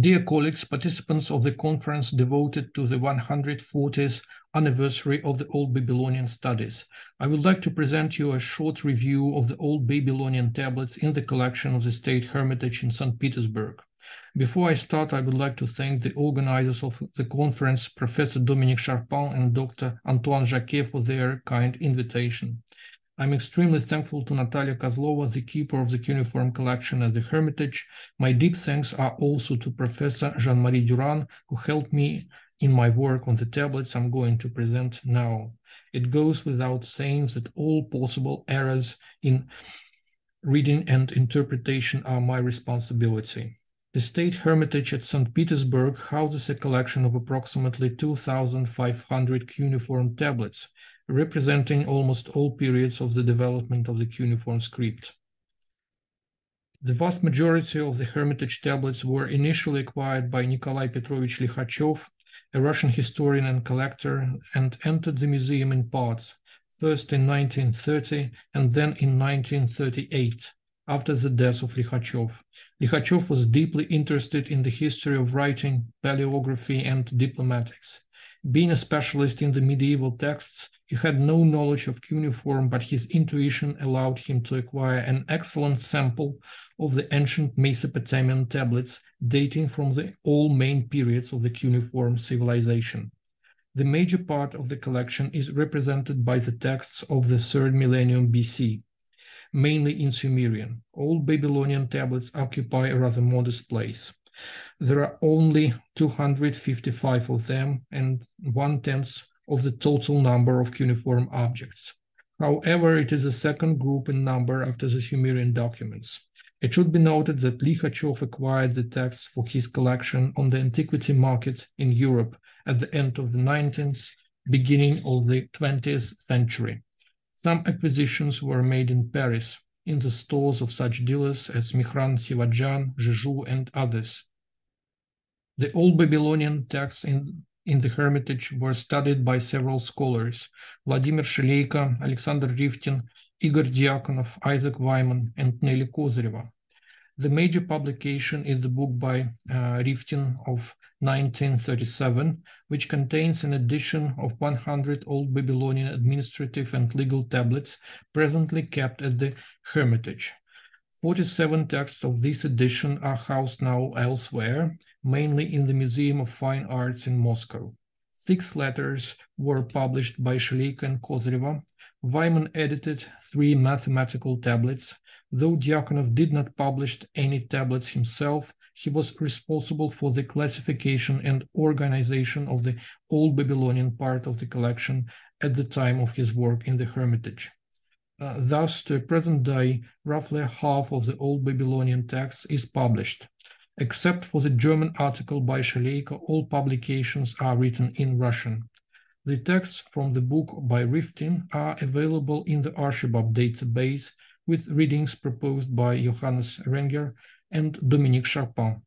Dear colleagues, participants of the conference devoted to the 140th anniversary of the Old Babylonian studies, I would like to present you a short review of the Old Babylonian tablets in the collection of the State Hermitage in St. Petersburg. Before I start, I would like to thank the organizers of the conference, Professor Dominique Charpin and Dr. Antoine Jacquet, for their kind invitation. I'm extremely thankful to Natalia Kozlova, the keeper of the cuneiform collection at the Hermitage. My deep thanks are also to Professor Jean-Marie Durand, who helped me in my work on the tablets I'm going to present now. It goes without saying that all possible errors in reading and interpretation are my responsibility. The State Hermitage at St. Petersburg houses a collection of approximately 2,500 cuneiform tablets, representing almost all periods of the development of the cuneiform script. The vast majority of the Hermitage tablets were initially acquired by Nikolai Petrovitch Likhatchev, a Russian historian and collector, and entered the museum in parts, first in 1930 and then in 1938, after the death of Likhatchev. Likhatchev was deeply interested in the history of writing, paleography, and diplomatics. Being a specialist in the medieval texts, he had no knowledge of cuneiform, but his intuition allowed him to acquire an excellent sample of the ancient Mesopotamian tablets dating from all main periods of the cuneiform civilization. The major part of the collection is represented by the texts of the 3rd millennium BC, mainly in Sumerian. Old Babylonian tablets occupy a rather modest place. There are only 255 of them and 1/10 of the total number of cuneiform objects. However, it is the second group in number after the Sumerian documents. It should be noted that Likhatchev acquired the texts for his collection on the antiquity market in Europe at the end of the 19th, beginning of the 20th century. Some acquisitions were made in Paris, in the stores of such dealers as Mihran Sivajan, Jeju, and others. The Old Babylonian texts in the Hermitage were studied by several scholars: Vladimir Shileiko, Alexander Riftin, Igor Diakonov, Isaac Wyman, and Nelly Kozyreva. The major publication is the book by Riftin of 1937, which contains an edition of 100 Old Babylonian administrative and legal tablets presently kept at the Hermitage. 47 texts of this edition are housed now elsewhere, mainly in the Museum of Fine Arts in Moscow. 6 letters were published by Shileiko and Kozyreva. Wyman edited 3 mathematical tablets. Though Diakonov did not publish any tablets himself, he was responsible for the classification and organization of the Old Babylonian part of the collection at the time of his work in the Hermitage. Thus, to the present day, roughly half of the Old Babylonian text is published. Except for the German article by Shileiko, all publications are written in Russian. The texts from the book by Riftin are available in the Archibald database, with readings proposed by Johannes Renger and Dominique Charpin.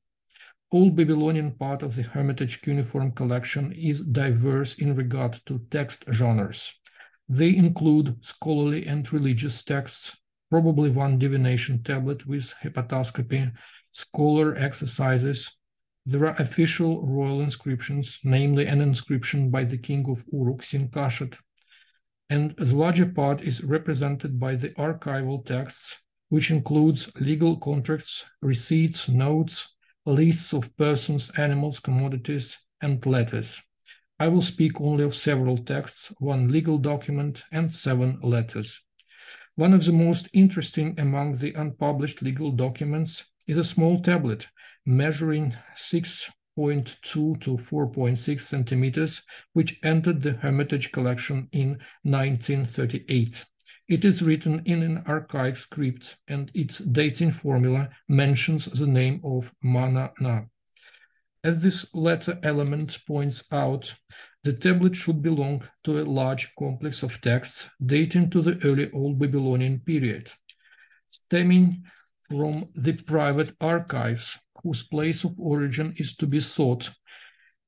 Old Babylonian part of the Hermitage cuneiform collection is diverse in regard to text genres. They include scholarly and religious texts, probably one divination tablet with hepatoscopy, scholar exercises. There are official royal inscriptions, namely an inscription by the king of Uruk, Sinkashet, and the larger part is represented by the archival texts, which includes legal contracts, receipts, notes, lists of persons, animals, commodities, and letters. I will speak only of several texts, 1 legal document, and 7 letters. One of the most interesting among the unpublished legal documents is a small tablet measuring 6.2 to 4.6 centimeters, which entered the Hermitage collection in 1938. It is written in an archaic script, and its dating formula mentions the name of Mana-na. As this latter element points out, the tablet should belong to a large complex of texts dating to the early Old Babylonian period, stemming from the private archives, whose place of origin is to be sought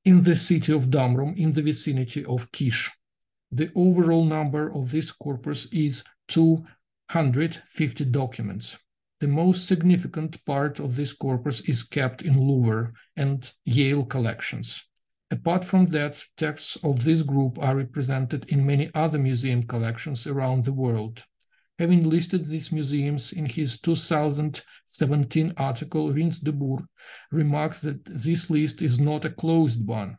in the city of Damrum in the vicinity of Kish. The overall number of this corpus is 250 documents. The most significant part of this corpus is kept in Louvre and Yale collections. Apart from that, texts of this group are represented in many other museum collections around the world. Having listed these museums in his 2017 article, Rins de Boer remarks that this list is not a closed one,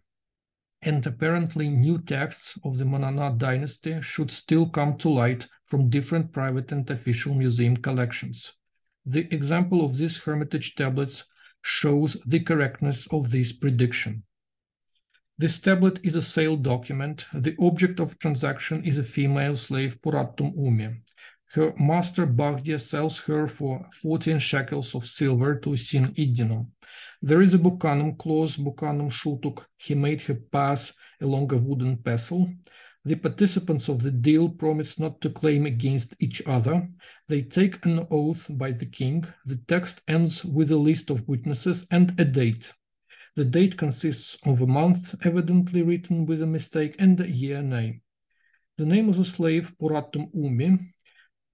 and apparently new texts of the Manana dynasty should still come to light from different private and official museum collections. The example of these Hermitage tablets shows the correctness of this prediction. This tablet is a sale document. The object of transaction is a female slave, Purattum Umi. Her master Bagdia sells her for 14 shekels of silver to Sin Idinum. There is a bucanum clause, bucanum shutuk. He made her pass along a wooden pestle. The participants of the deal promise not to claim against each other. They take an oath by the king. The text ends with a list of witnesses and a date. The date consists of a month, evidently written with a mistake, and a year name. The name of the slave, Purattum Umi,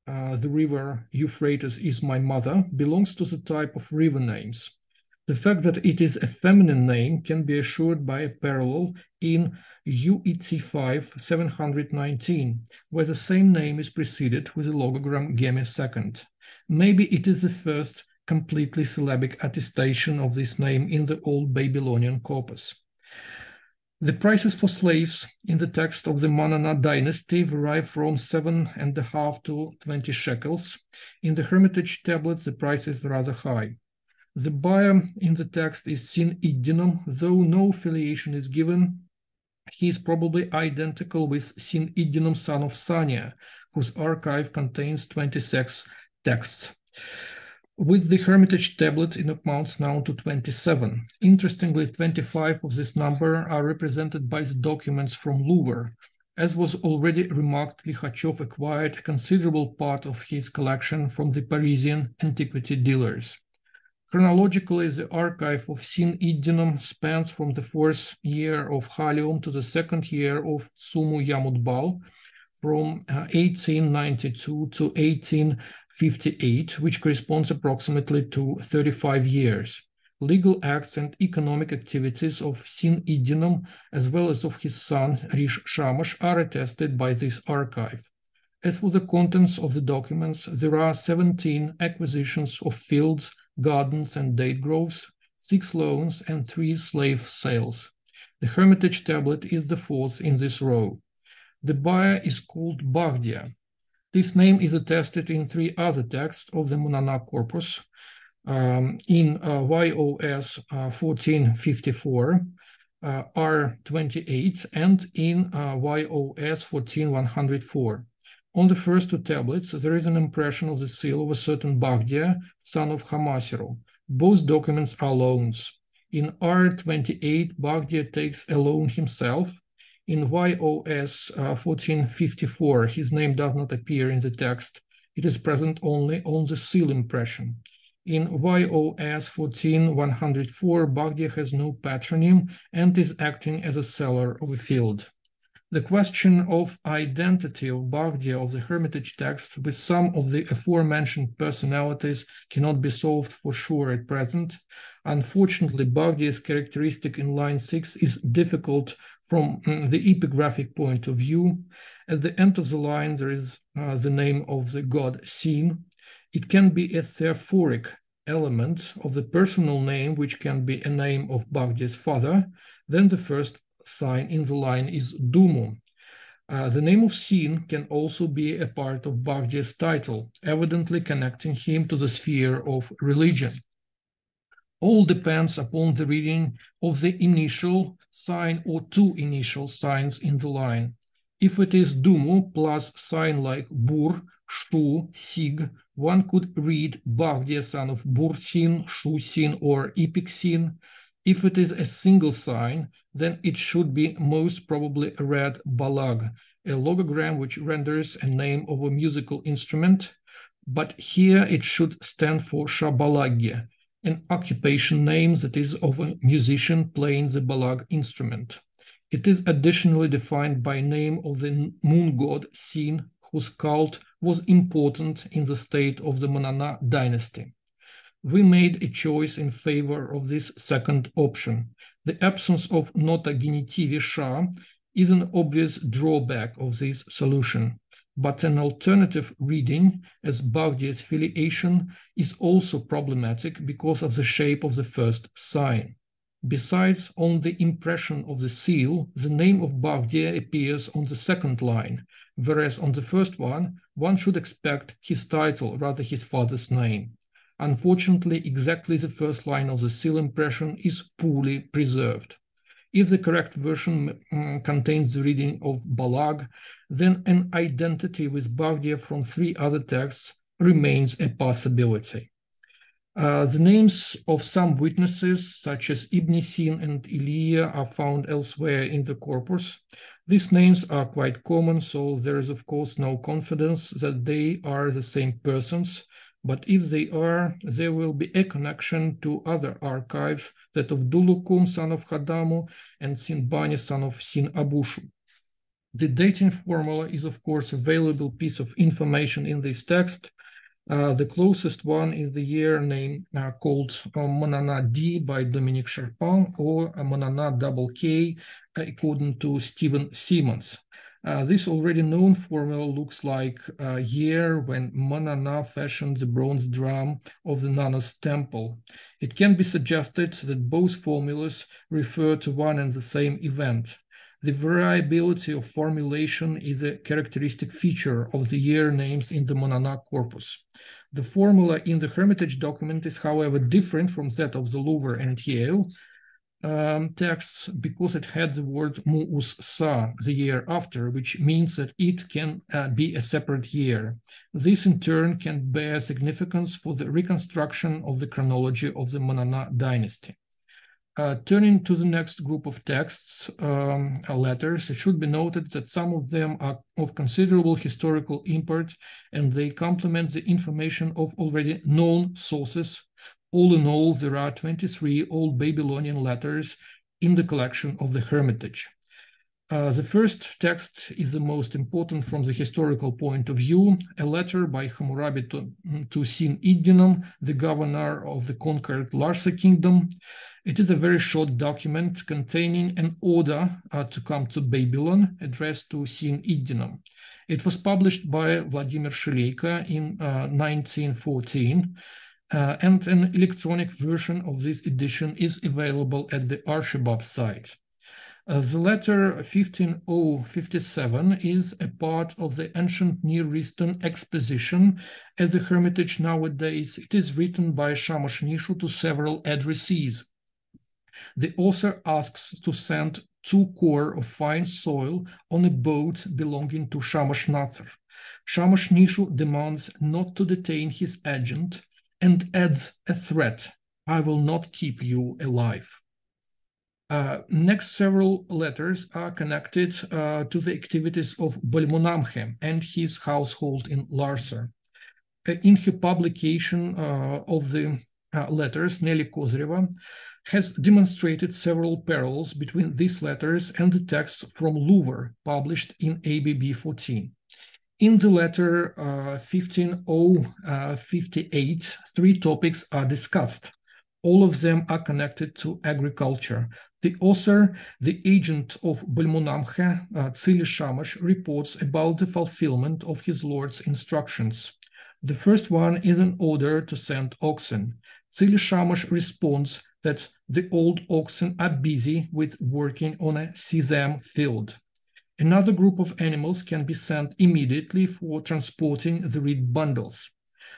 the river Euphrates is my mother, belongs to the type of river names. The fact that it is a feminine name can be assured by a parallel in UET 5, 719, where the same name is preceded with the logogram Geme II. Maybe it is the first completely syllabic attestation of this name in the Old Babylonian corpus. The prices for slaves in the text of the Manana dynasty vary from 7.5 to 20 shekels. In the Hermitage tablets, the price is rather high. The buyer in the text is Sin Idinum, though no affiliation is given. He is probably identical with Sin Idinum, son of Sania, whose archive contains 26 texts. With the Hermitage tablet, it amounts now to 27. Interestingly, 25 of this number are represented by the documents from Louvre. As was already remarked, Likhatchev acquired a considerable part of his collection from the Parisian antiquity dealers. Chronologically, the archive of Sin Idinum spans from the 4th year of Halion to the 2nd year of Sumu Yamudbal, from 1892 to 1858, which corresponds approximately to 35 years. Legal acts and economic activities of Sin Idinum, as well as of his son Rish Shamash, are attested by this archive. As for the contents of the documents, there are 17 acquisitions of fields, gardens, and date groves, 6 loans, and 3 slave sales. The Hermitage tablet is the 4th in this row. The buyer is called Bagdia. This name is attested in 3 other texts of the Manana corpus, in YOS 1454, R28, and in YOS 14104. On the first 2 tablets, there is an impression of the seal of a certain Bagdia, son of Hamasiro. Both documents are loans. In R28, Bagdia takes a loan himself. In YOS 1454, his name does not appear in the text. It is present only on the seal impression. In YOS 14104, Bagdia has no patronym and is acting as a seller of a field. The question of identity of Bagdia of the Hermitage text with some of the aforementioned personalities cannot be solved for sure at present. Unfortunately, Bagdia's characteristic in line 6 is difficult from the epigraphic point of view. At the end of the line, there is the name of the god Sin. It can be a theophoric element of the personal name, which can be a name of Bagdia's father. Then the first sign in the line is Dumu. The name of Sin can also be a part of Bagdia's title, evidently connecting him to the sphere of religion. All depends upon the reading of the initial sign or 2 initial signs in the line. If it is Dumu plus sign like Bur, Shu, Sig, one could read Bagdia, son of Bursin, Shusin, or Ipiksin. If it is a single sign, then it should be most probably read Balag, a logogram which renders a name of a musical instrument, but here it should stand for Shabalagye, an occupation name that is of a musician playing the balag instrument. It is additionally defined by name of the moon god Sin, whose cult was important in the state of the Monana dynasty. We made a choice in favor of this second option. The absence of nota genitive sha is an obvious drawback of this solution, but an alternative reading, as Bagdia's filiation, is also problematic because of the shape of the first sign. Besides, on the impression of the seal, the name of Bagdia appears on the second line, whereas on the first one should expect his title, rather his father's name. Unfortunately, exactly the first line of the seal impression is poorly preserved. If the correct version contains the reading of Balag, then an identity with Bagdia from 3 other texts remains a possibility. The names of some witnesses, such as Ibn Sin and Iliya, are found elsewhere in the corpus. These names are quite common, so there is of course no confidence that they are the same persons. But if they are, there will be a connection to other archives, that of Dulukum, son of Hadamu, and Sinbani, son of Sin Abushu. The dating formula is, of course, a valuable piece of information in this text. The closest one is the year name called Monana D by Dominique Charpin, or Monana double K, according to Stephen Simmons. This already known formula looks like a year when Monana fashioned the bronze drum of the Nanos temple. It can be suggested that both formulas refer to one and the same event. The variability of formulation is a characteristic feature of the year names in the Monana corpus. The formula in the Hermitage document is, however, different from that of the Louvre and Yale texts because it had the word Mu'us Sa, the year after, which means that it can be a separate year. This in turn can bear significance for the reconstruction of the chronology of the Monana dynasty. Turning to the next group of texts, letters, it should be noted that some of them are of considerable historical import and they complement the information of already known sources. All in all, there are 23 Old Babylonian letters in the collection of the Hermitage. The first text is the most important from the historical point of view, a letter by Hammurabi to Sin-Iddinum, the governor of the conquered Larsa kingdom. It is a very short document containing an order to come to Babylon addressed to Sin-Iddinum. It was published by Vladimir Shileiko in 1914, and an electronic version of this edition is available at the Archibald site. The letter 15057 is a part of the ancient Near Eastern exposition at the Hermitage nowadays. It is written by Shamash Nishu to several addressees. The author asks to send 2 core of fine soil on a boat belonging to Shamash Natsar. Shamash Nishu demands not to detain his agent and adds a threat: "I will not keep you alive." Next several letters are connected to the activities of Balmunamkhe and his household in Larsa. In her publication of the letters, Nelly Kozreva has demonstrated several parallels between these letters and the texts from Louvre, published in ABB 14. In the letter 15058, 3 topics are discussed. All of them are connected to agriculture. The author, the agent of Balmunamkhe, Tsili Shamash, reports about the fulfillment of his lord's instructions. The first one is an order to send oxen. Tsili Shamash responds that the old oxen are busy with working on a sesame field. Another group of animals can be sent immediately for transporting the reed bundles.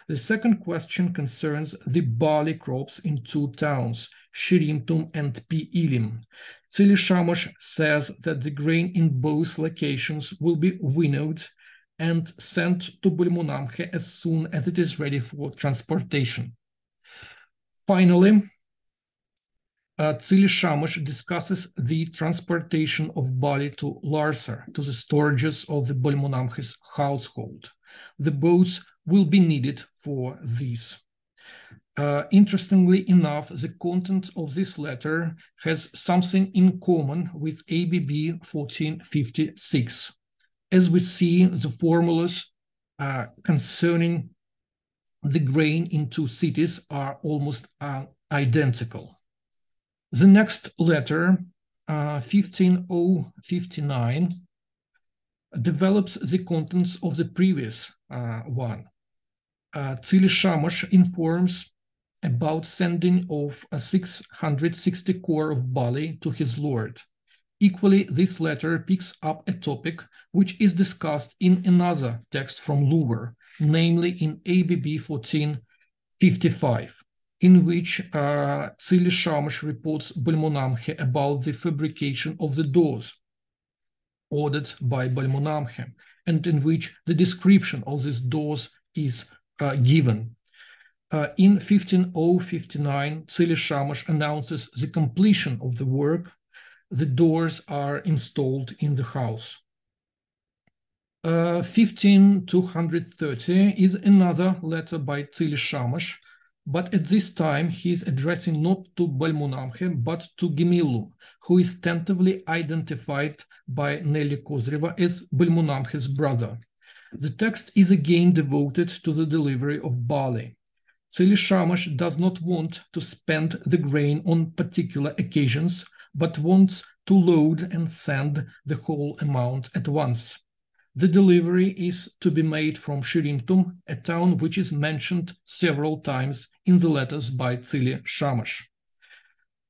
The second question concerns the barley crops in 2 towns, Shirimtum and Pi-Ilim. Tsili Shamash says that the grain in both locations will be winnowed and sent to Balmunamkhe as soon as it is ready for transportation. Finally, Tsili Shamash discusses the transportation of barley to Larsa, to the storages of the Balmunamkhe's household. The boats will be needed for this. Interestingly enough, the content of this letter has something in common with ABB 1456. As we see, the formulas concerning the grain in two cities are almost identical. The next letter, 15059, develops the contents of the previous one. Tsili Shamash informs about sending of 660 core of barley to his lord. Equally, this letter picks up a topic which is discussed in another text from Louvre, namely in ABB 1455, in which Tsili Shamash reports Balmonamhe about the fabrication of the doors ordered by Balmonamhe, and in which the description of these doors is given. In 15059, Tsili Shamash announces the completion of the work. The doors are installed in the house. 15230 is another letter by Tsili Shamash, but at this time he is addressing not to Balmonamhe but to Gemillum, who is tentatively identified by Nelly Kozreva as Balmonamhe's brother. The text is again devoted to the delivery of barley. Tsili Shamash does not want to spend the grain on particular occasions, but wants to load and send the whole amount at once. The delivery is to be made from Shirintum, a town which is mentioned several times in the letters by Tsili Shamash.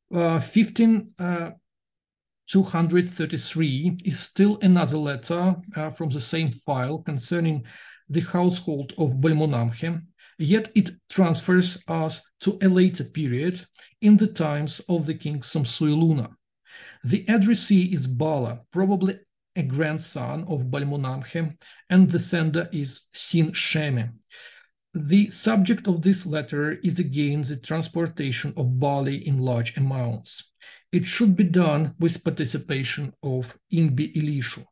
15233 is still another letter from the same file concerning the household of Balmonamhe, yet it transfers us to a later period in the times of the king Samsuiluna. The addressee is Bala, probably a grandson of Balmonamhe, and the sender is Sin Sheme. The subject of this letter is again the transportation of barley in large amounts. It should be done with participation of Inbi Ilishu.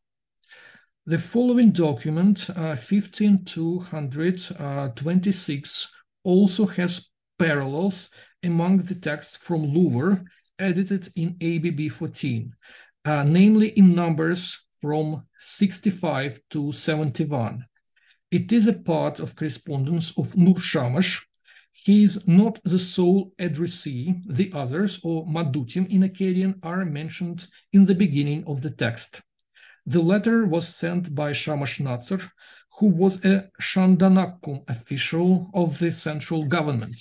The following document, 15226, also has parallels among the texts from Louvre edited in ABB 14, namely in numbers from 65 to 71. It is a part of correspondence of Nur Shamash. He is not the sole addressee. The others, or Madutim in Akkadian, are mentioned in the beginning of the text. The letter was sent by Shamash Natsar, who was a Shandanakum official of the central government,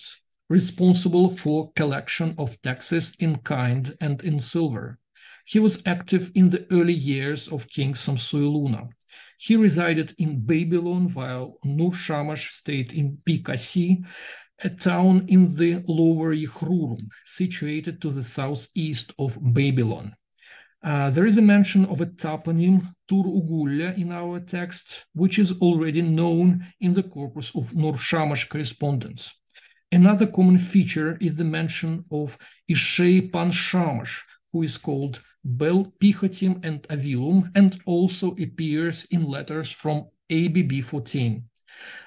responsible for collection of taxes in kind and in silver. He was active in the early years of King Samsuiluna. He resided in Babylon while Nur Shamash stayed in Pikasi, a town in the lower Yehrurum, situated to the southeast of Babylon. There is a mention of a toponym, Tur Ugulla, in our text, which is already known in the corpus of Nur Shamash correspondence. Another common feature is the mention of Ishei Pan Shamash, who is called Bel Pichotim and Avilum, and also appears in letters from ABB 14.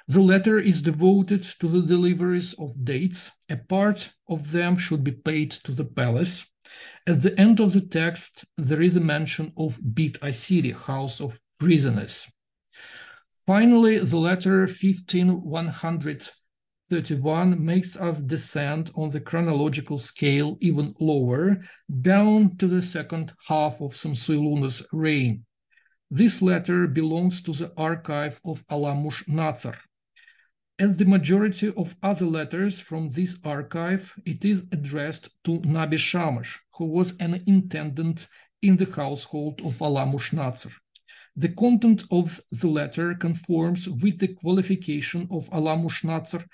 The letter is devoted to the deliveries of dates. A part of them should be paid to the palace. At the end of the text, there is a mention of Bit Asiri, house of prisoners. Finally, the letter 15131 makes us descend on the chronological scale even lower, down to the second half of Samsuiluna's reign. This letter belongs to the archive of Alamush Natsar. As the majority of other letters from this archive, it is addressed to Nabi Shamash, who was an intendant in the household of Alamush Natsar. The content of the letter conforms with the qualification of Alamush Natsar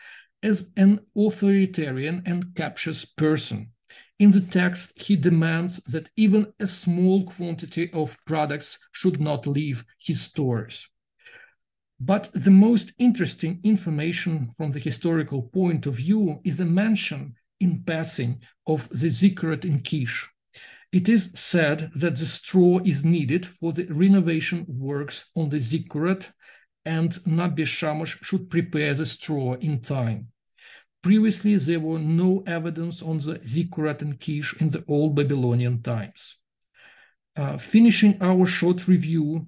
as an authoritarian and captious person. In the text, he demands that even a small quantity of products should not leave his stores. But the most interesting information from the historical point of view is a mention in passing of the zikkurat in Kish. It is said that the straw is needed for the renovation works on the zikkurat, and Nabi Shamash should prepare the straw in time. Previously, there were no evidence on the zikkurat in Kish in the old Babylonian times. Finishing our short review,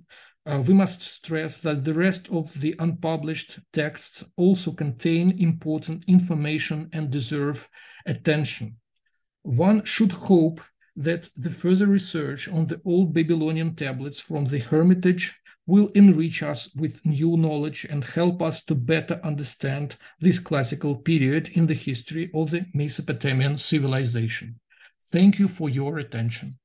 We must stress that the rest of the unpublished texts also contain important information and deserve attention. One should hope that the further research on the old Babylonian tablets from the Hermitage will enrich us with new knowledge and help us to better understand this classical period in the history of the Mesopotamian civilization. Thank you for your attention.